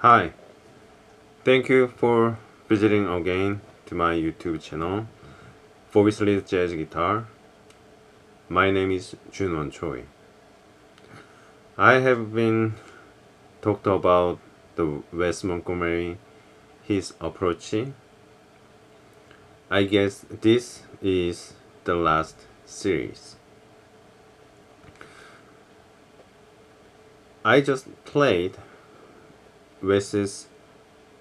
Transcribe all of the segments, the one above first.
Hi, thank you for visiting again to my YouTube channel, Voice Lead Jazz Guitar. My name is Junwon Choi. I have been talked about the Wes Montgomery, his approach. I guess this is the last series. I just played Wes's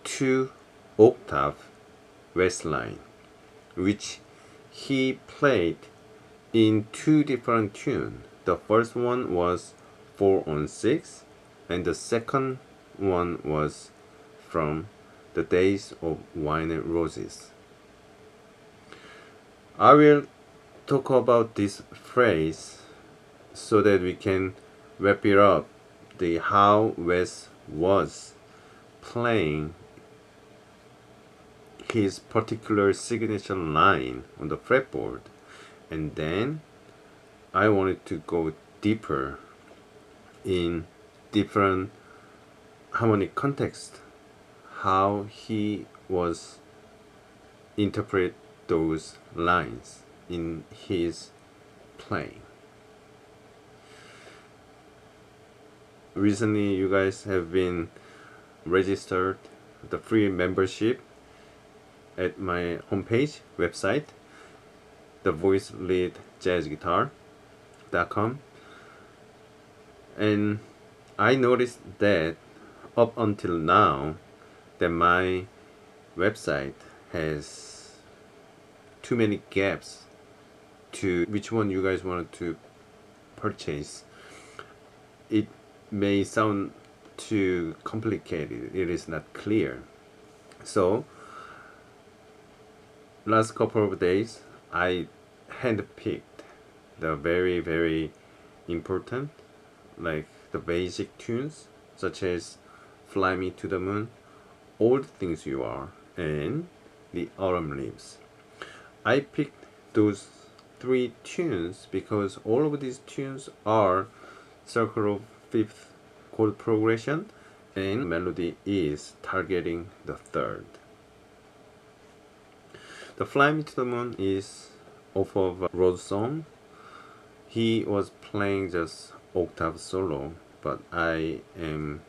2-octave Wes line, which he played in two different tunes. The first one was 4-on-6 and the second one was from The Days of Wine and Roses. I will talk about this phrase so that we can wrap it up the how Wes was playing his particular signature line on the fretboard, and then I wanted to go deeper in different harmonic context, how he was interpret those lines in his playing. Recently you guys have been registered the free membership at my homepage website, thevoiceleadjazzguitar.com, and I noticed that up until now that my website has too many gaps to which one you guys wanted to purchase. It may sound too complicated, it is not clear. So last couple of days I handpicked the very important, like the basic tunes such as Fly Me to the Moon, All the Things You Are, and The Autumn Leaves. I picked those three tunes because all of these tunes are circle of fifth chord progression and melody is targeting the third. The Fly Me to the Moon is off of Rose Song. He was playing just octave solo, but I am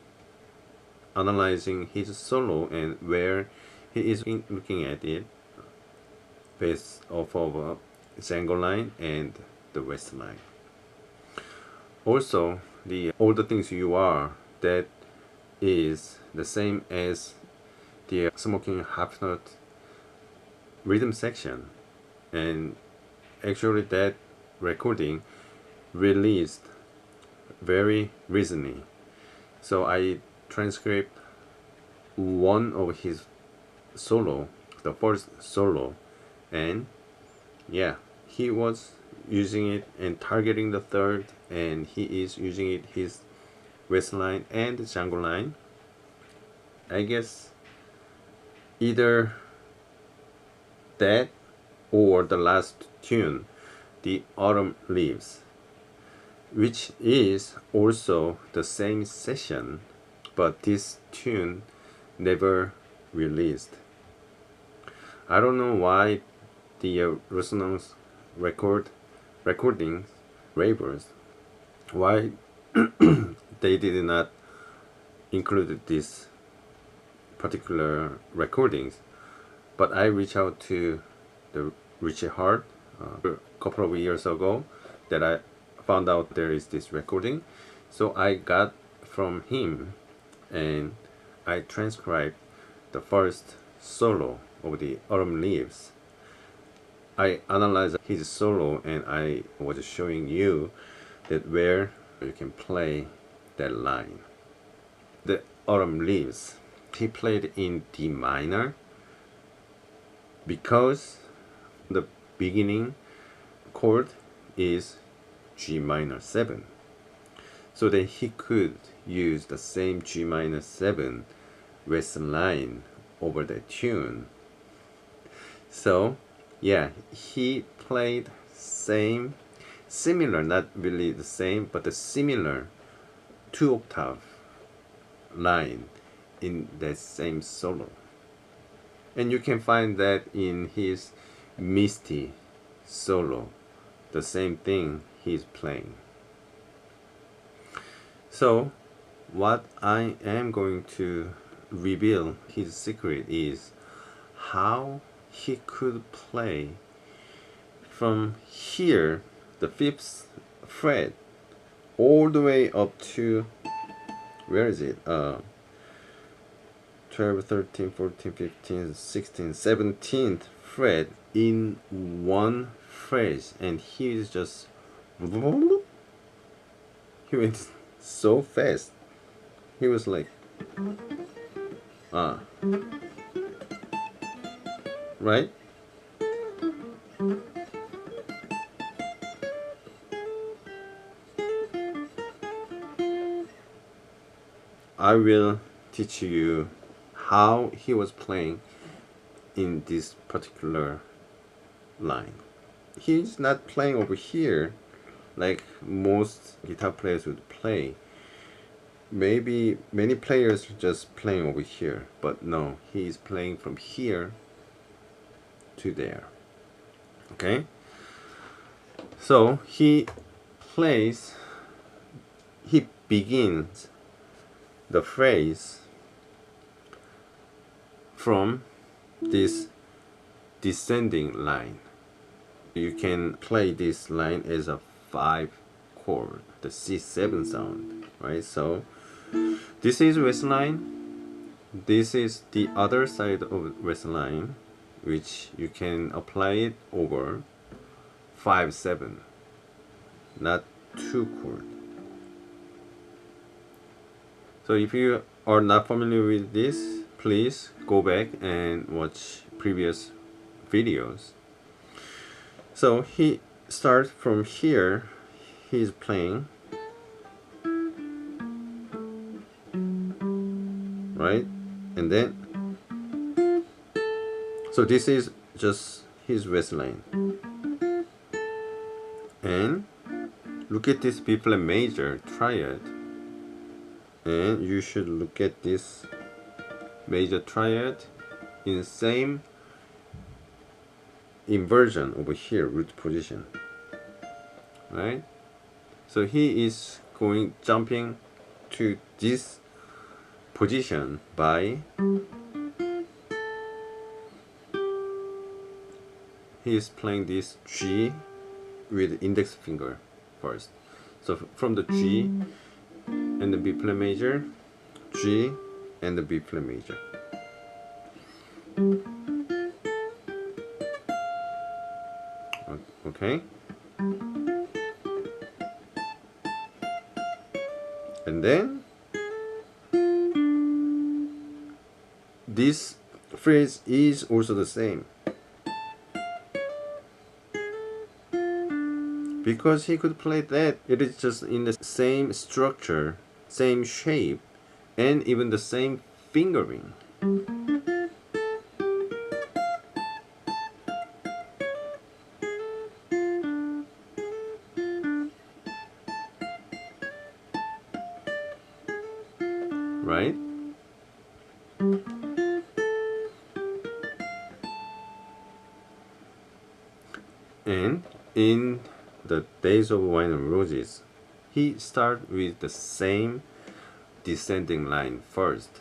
analyzing his solo and where he is looking at it based off of Django line and the West line. Also, the All the Things You Are, that is the same as the Smoking Half Note rhythm section, and actually that recording released very recently, so I transcribed one of his solo, the first solo, and yeah, he was using it and targeting the third, and he is using it his West line and Django line. I guess either that or the last tune, The Autumn Leaves, which is also the same session, but this tune never released. I don't know why the Resonance recording labels, why they did not include this particular recordings, but I reached out to the Richie Hart a couple of years ago that I found out there is this recording, so I got from him and I transcribed the first solo of The Autumn Leaves. I analyzed his solo and I was showing you that where you can play that line. The Autumn Leaves, he played in D minor because the beginning chord is G minor 7, so that he could use the same G minor 7 West line over the tune. So yeah, he played similar, not really the same, but the similar 2-octave line in that same solo. And you can find that in his Misty solo, the same thing he's playing. So what I am going to reveal his secret is how he could play from here, the 5th fret, all the way up to, where is it, 12, 13, 14, 15, 16, 17th fret in one phrase, and he is just, he went so fast. He was like, right? I will teach you how he was playing in this particular line. He's not playing over here like most guitar players would play. Maybe many players are just playing over here, but no, he's playing from here to there. Okay? So he begins the phrase from this descending line. You can play this line as a 5 chord, the C7 sound, right? So this is west line, this is the other side of west line, which you can apply it over 5/7, not 2 chord. So if you are not familiar with this, please go back and watch previous videos. So he starts from here, he's playing, right? And then, so this is just his west line. And look at this B flat major triad, and you should look at this major triad in the same inversion over here, root position, right? So he is jumping to this position by, he is playing this G with index finger first. So from the G and the B flat major, G and the B flat major. Okay? And then this phrase is also the same, because he could play that. It is just in the same structure, same shape, and even the same fingering. Right? And in the Days of Wine and Roses, he starts with the same descending line first.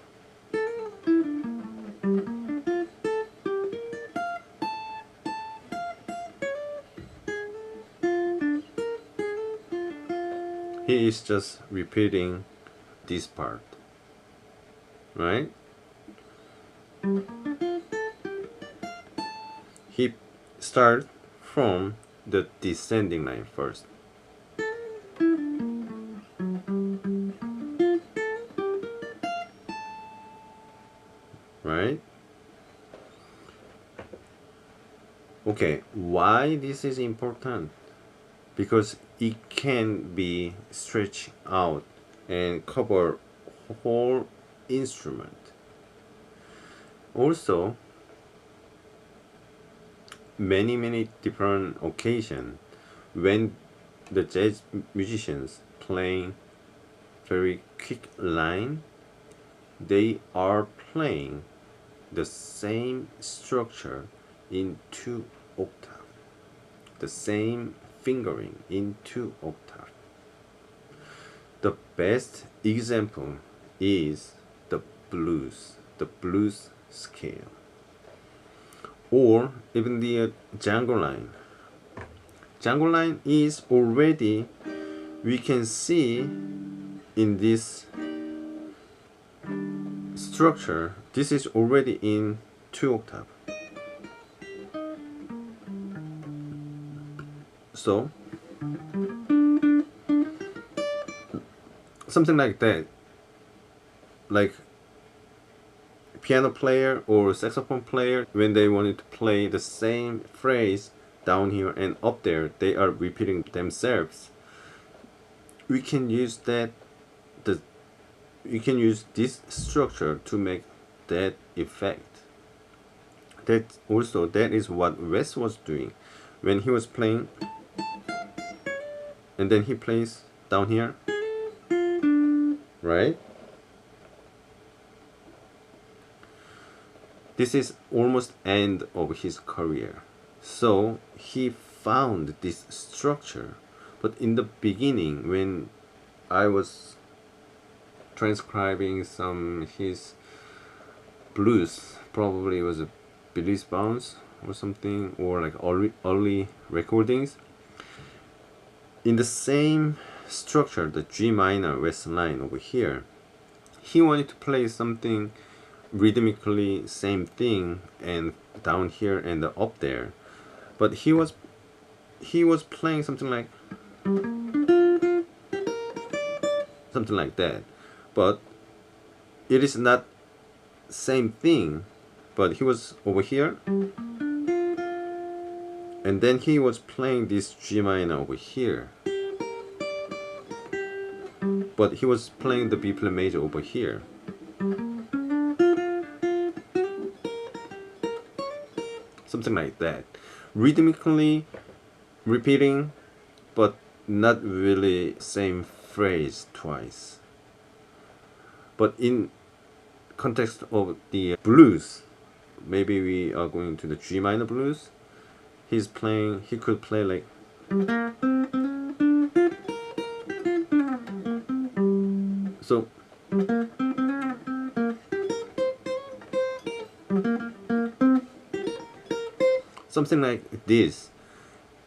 He is just repeating this part, right? He starts from the descending line first. Right? Okay, why this is important? Because it can be stretched out and cover whole instrument. Also, many different occasions when the jazz musicians playing very quick line, they are playing the same structure in 2 octaves. The same fingering in 2 octaves. The best example is the blues scale, or even the Django line. Django line is already, we can see in this structure, this is already in 2 octaves. So something like that, like piano player or saxophone player, when they wanted to play the same phrase down here and up there, they are repeating themselves. We can use that, we can use this structure to make that effect. That is what Wes was doing when he was playing, and then he plays down here, right? This is almost end of his career. So he found this structure, but in the beginning, when I was transcribing some his blues, probably it was a Billy's Bounce or something, or like early recordings, in the same structure, the G minor West line over here, he wanted to play something rhythmically same thing and down here and up there, but he was playing something like that, but it is not same thing. But he was over here, and then he was playing this G minor over here, but he was playing the B flat major over here. Something like that, rhythmically repeating, but not really same phrase twice. But in context of the blues, maybe we are going to the G minor blues, he could play like so. Something like this,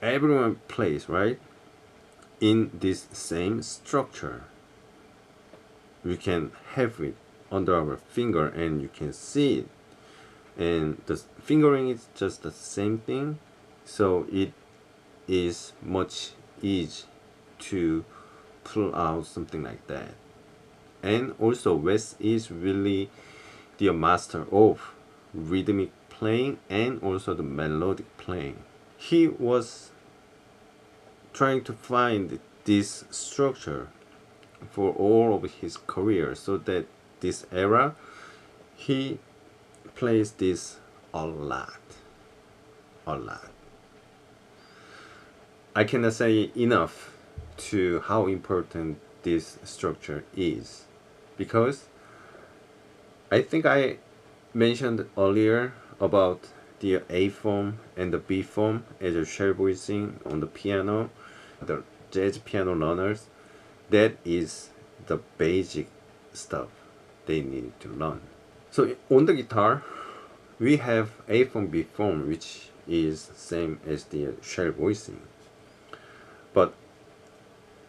everyone plays, right? In this same structure. We can have it under our finger and you can see it. And the fingering is just the same thing. So it is much easier to pull out something like that. And also Wes is really the master of rhythmic playing and also the melodic playing. He was trying to find this structure for all of his career, so that this era he plays this a lot. I cannot say enough to how important this structure is, because I think I mentioned earlier about the A form and the B form as a shell voicing on the piano, the jazz piano learners. That is the basic stuff they need to learn. So on the guitar, we have A form, B form, which is same as the shell voicing. But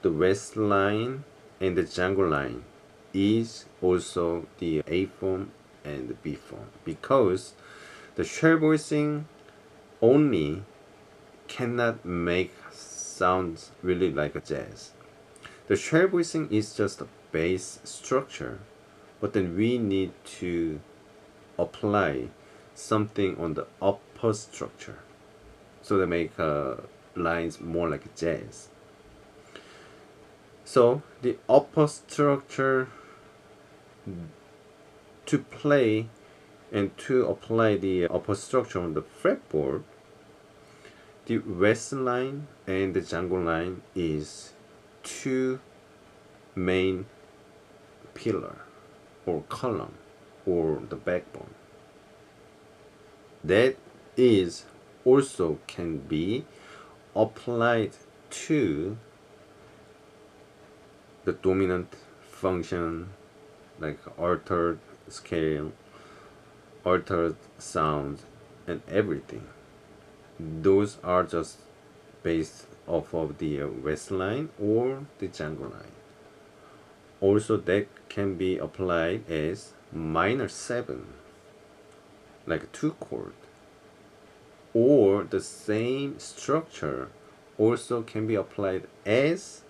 the West line and the Django line is also the A form and the B form, because the shell voicing only cannot make sounds really like a jazz. The shell voicing is just a bass structure, but then we need to apply something on the upper structure, so they make lines more like jazz. So the upper structure to play and to apply the upper structure on the fretboard, the West line and the Django line is two main pillar. or column or the backbone. That is also can be applied to the dominant function, like altered scale, altered sound, and everything. Those are just based off of the West line or the Django line. Also, that can be applied as minor 7, like a 2 chord, or the same structure also can be applied as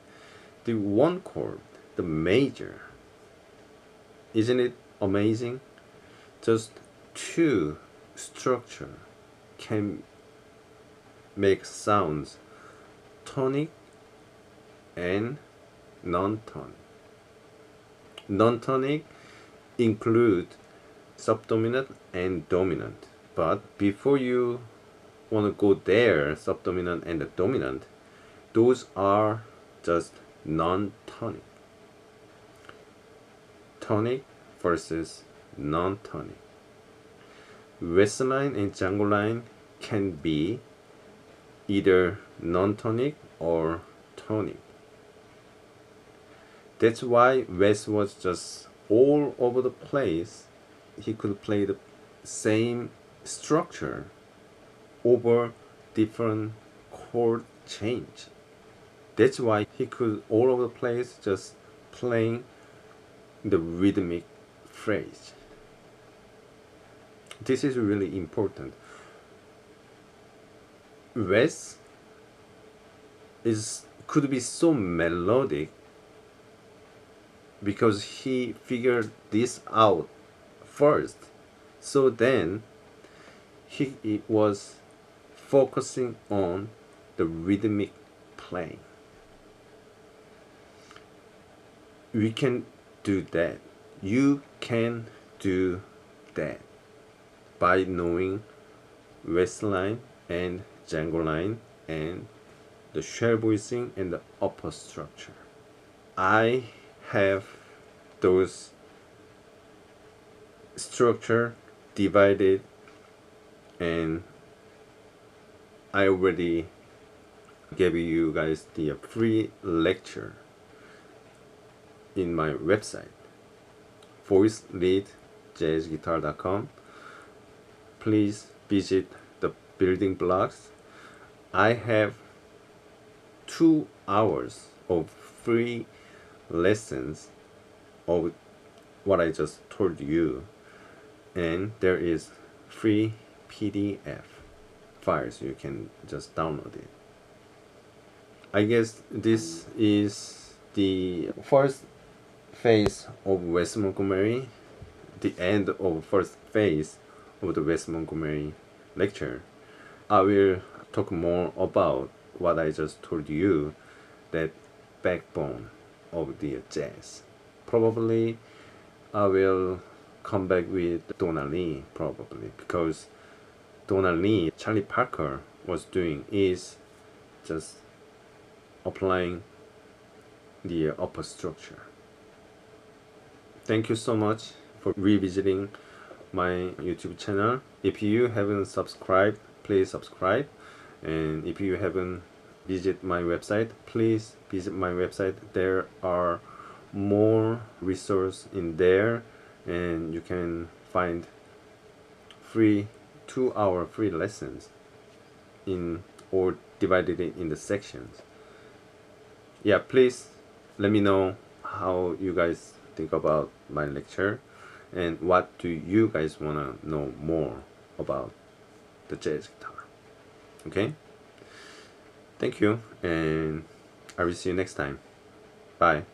the 1 chord, the major. Isn't it amazing? Just 2 structure can make sounds tonic and non-tonic. Non-tonic include subdominant and dominant, but before you want to go there, subdominant and the dominant, those are just non-tonic. Tonic versus non-tonic. West line and Django line can be either non-tonic or tonic. That's why West was just all over the place. He could play the same structure over different chord change. That's why he could all over the place just playing the rhythmic phrase. This is really important. West could be so melodic because he figured this out first. So then he was focusing on the rhythmic playing. We can do that. You can do that by knowing West line and Django line and the shell voicing and the upper structure. I have those structure divided, and I already gave you guys the free lecture in my website, voiceleadjazzguitar.com. Please visit the building blocks. I have 2 hours of free lessons of what I just told you, and there is free PDF files. You can just download it. I guess this is the first phase of Wes Montgomery, the end of first phase of the Wes Montgomery lecture. I will talk more about what I just told you, that backbone of the jazz. Probably I will come back with Donna Lee, probably, because Donna Lee, Charlie Parker was doing is just applying the upper structure. Thank you so much for revisiting my YouTube channel. If you haven't subscribed, please subscribe. And if you haven't visited my website, please visit my website. There are more resources in there, and you can find free 2-hour free lessons in or divided in the sections. Yeah, please let me know how you guys think about my lecture and what do you guys want to know more about the jazz guitar. Okay, thank you, and I will see you next time. Bye.